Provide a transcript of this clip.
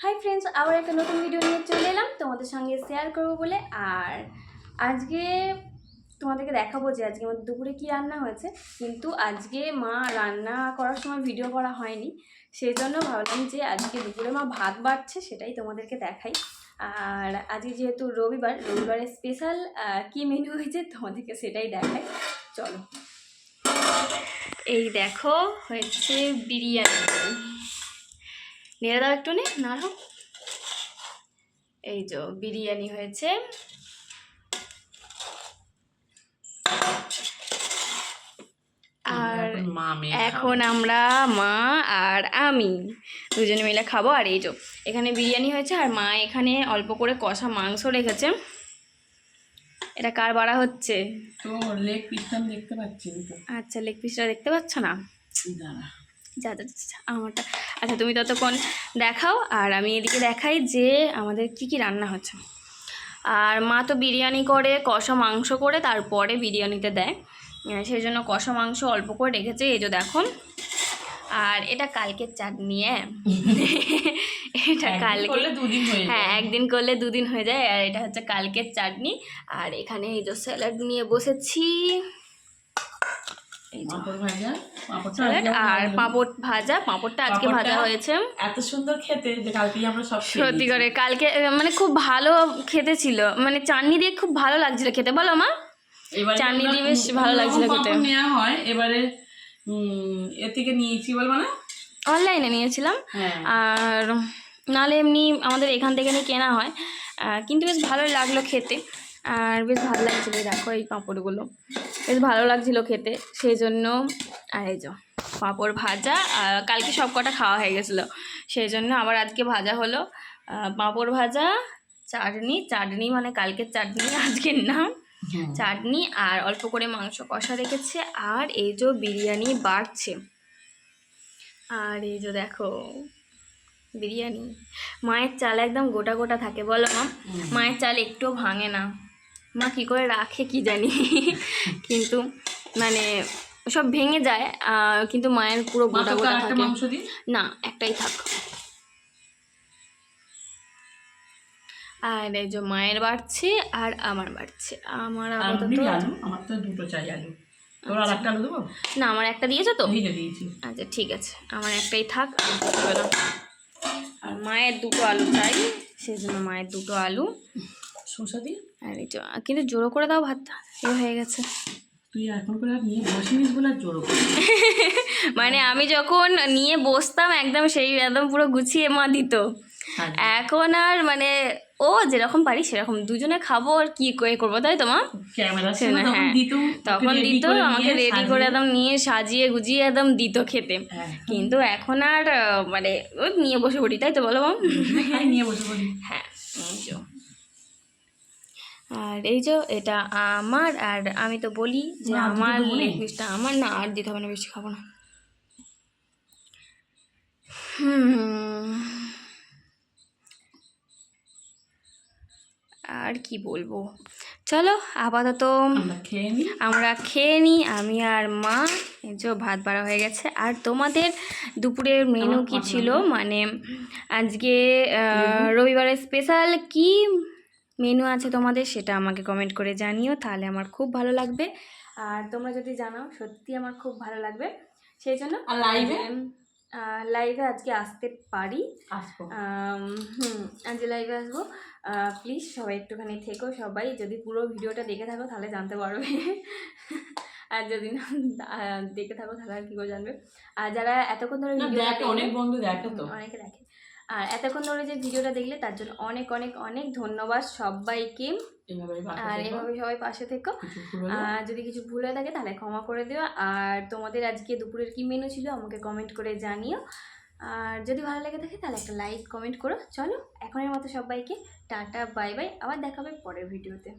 Hi friends, আবার একটা নতুন ভিডিও নিয়ে চলে এলাম তোমাদের সঙ্গে শেয়ার করবো বলে। আর আজকে তোমাদেরকে দেখাবো যে আজকে আমাদের দুপুরে কী রান্না হয়েছে। কিন্তু আজকে মা রান্না করার সময় ভিডিও করা হয়নি, সেই জন্য ভাবলাম যে আজকে দুপুরে মা ভাত বাড়ছে, সেটাই তোমাদেরকে দেখাই। আর আজকে যেহেতু রবিবারের স্পেশাল কী মেনু হয়েছে তোমাদেরকে সেটাই দেখাই। চলো, এই দেখো হয়েছে বিরিয়ানি। নেড়ে দাও একটু, নাড়ো। এই যে বিরিয়ানি হয়েছে। আর এখন আমরা মা আর আমি দুজনে মিলে খাবো। আর এই যে এখানে বিরিয়ানি হয়েছে, আর মা এখানে অল্প করে কষা মাংস রেখেছে। এটা কার বাড়া হচ্ছে? তো লেগ পিসটা দেখতে পাচ্ছি। আচ্ছা, লেগ পিসটা দেখতে পাচ্ছ না? যা আমারটা। আচ্ছা, তুমি ততক্ষণ দেখাও আর আমি এদিকে দেখাই যে আমাদের কি কি রান্না হচ্ছে। আর মা তো বিরিয়ানি করে কষা মাংস করে তারপরে বিরিয়ানিতে দেয়, সেই জন্য কষা মাংস অল্প করে রেখেছে। এই যে দেখো। আর এটা কালকের চাটনি। এটা কালকে, হ্যাঁ একদিন করলে দুদিন হয়ে যায়। আর এটা হচ্ছে কালকের চাটনি। আর এখানে এই যে স্যালাড নিয়ে বসেছি, আর পাঁপড় ভাজা। পাঁপড়টা আজকে ভাজা হয়েছে। এত সুন্দর খেতে যে কালকেই আমরা সব সত্যি করে কালকে মানে খুব ভালো খেতে ছিল, মানে চাটনি দিয়ে খুব ভালো লাগছিল খেতে। বলো মা, চাটনি দিয়ে বেশ ভালো লাগছিল খেতে। নেওয়া হয় এবারে এর থেকে নিয়েছি, বলবো না অনলাইনে নিয়েছিলাম, আর নাহলে এমনি আমাদের এখান থেকে নিয়ে কেনা হয়। কিন্তু বেশ ভালো লাগলো খেতে, আর বেশ ভালো লাগছিলো। দেখো এই পাঁপড়গুলো বেশ ভালো লাগছিলো খেতে, সেই জন্য। আর এই যে পাঁপড় ভাজা, কালকে সব কটা খাওয়া হয়ে গেছিলো, সেই জন্য আবার আজকে ভাজা হলো। পাঁপড় ভাজা, চাটনি মানে কালকের চাটনি, আজকের নাম চাটনি। আর অল্প করে মাংস কষা রেখেছে। আর এই যে বিরিয়ানি বাড়ছে। আর এই যে দেখো বিরিয়ানি। মায়ের চাল একদম গোটা গোটা থাকে, বলো মা? মায়ের চাল একটুও ভাঙে না, মা কী করে রাখে কি জানি। কিন্তু মানে সব ভেঙে যায়, কিন্তু মায়ের পুরো গোটা গোটা থাকে। না, একটাই থাক। আর এই যে মায়ের বাড়ছে আর আমার বাড়ছে। আমার আপাতত আমার তো দুটো চাই আলু। তোর আর একটা আলু দেবো? না, আমার একটা দিয়েছো তো? দিয়েছি। আচ্ছা ঠিক আছে, আমার একটাই থাক। আর মায়ের দুটো আলু চাই, সেই জন্য মায়ের দুটো আলু শসা দিয়ে। আর এই কিন্তু জোরো করে দাও, ভাতটা হয়ে গেছে। তুই এখন করে নিয়ে বসিস বলে জোরো করে। মানে আমি যখন নিয়ে বসতাম একদম একদম পুরো গুছিয়ে মা দিত। এখন আর মানে ও যেরকম পারি সেরকম দুজনে খাবো, আর কি করে করবো, তাই তো মা? হ্যাঁ, তখন দিত আমাকে রেডি করে একদম নিয়ে সাজিয়ে গুজিয়ে একদম দিত খেতে। কিন্তু এখন আর মানে নিয়ে বসে পড়ি, তাই তো বলো মা? নিয়ে বসে পড়ি। হ্যাঁ, আর এই যে এটা আমার। আর আমি তো বলি যে আমার লেগ পিসটা আমার, না আর দিতে হবে না, বেশি খাবো না। আর কি বলবো, চলো আপাতত আমরা খেয়ে নিই, আমি আর মা। এই যে ভাত বাড়া হয়ে গেছে। আর তোমাদের দুপুরের মেনু কি ছিল, মানে আজকে রবিবারের স্পেশাল কি মেনু আছে তোমাদের, সেটা আমাকে কমেন্ট করে জানিও, তাহলে আমার খুব ভালো লাগবে। আর তোমরা যদি জানাও সত্যি আমার খুব ভালো লাগবে, সেই জন্য লাইভে আজকে আসতে পারি। আজকে লাইভে আসবো। প্লিজ সবাই একটুখানি থেকো, সবাই যদি পুরো ভিডিওটা দেখে থাকো তাহলে জানতে পারবে, আর যদি না দেখে থাকো তাহলে আর কী করে জানবে। আর যারা এতক্ষণ ধরে অনেক বন্ধু দেখে, তো অনেকে দেখে, আর এতক্ষণ ধরে যে ভিডিওটা দেখলে তার জন্য অনেক অনেক অনেক ধন্যবাদ সবাইকে। আর এভাবে সবাই পাশে থেকো। আর যদি কিছু ভুল হয়ে থাকে তাহলে ক্ষমা করে দিও। আর তোমাদের আজকে দুপুরের কি মেনু ছিল আমাকে কমেন্ট করে জানিও। আর যদি ভালো লেগে থাকে তাহলে একটা লাইক কমেন্ট করো। চলো এখনের মতো সবাইকে টাটা, বাই বাই, আবার দেখাবে পরের ভিডিওতে।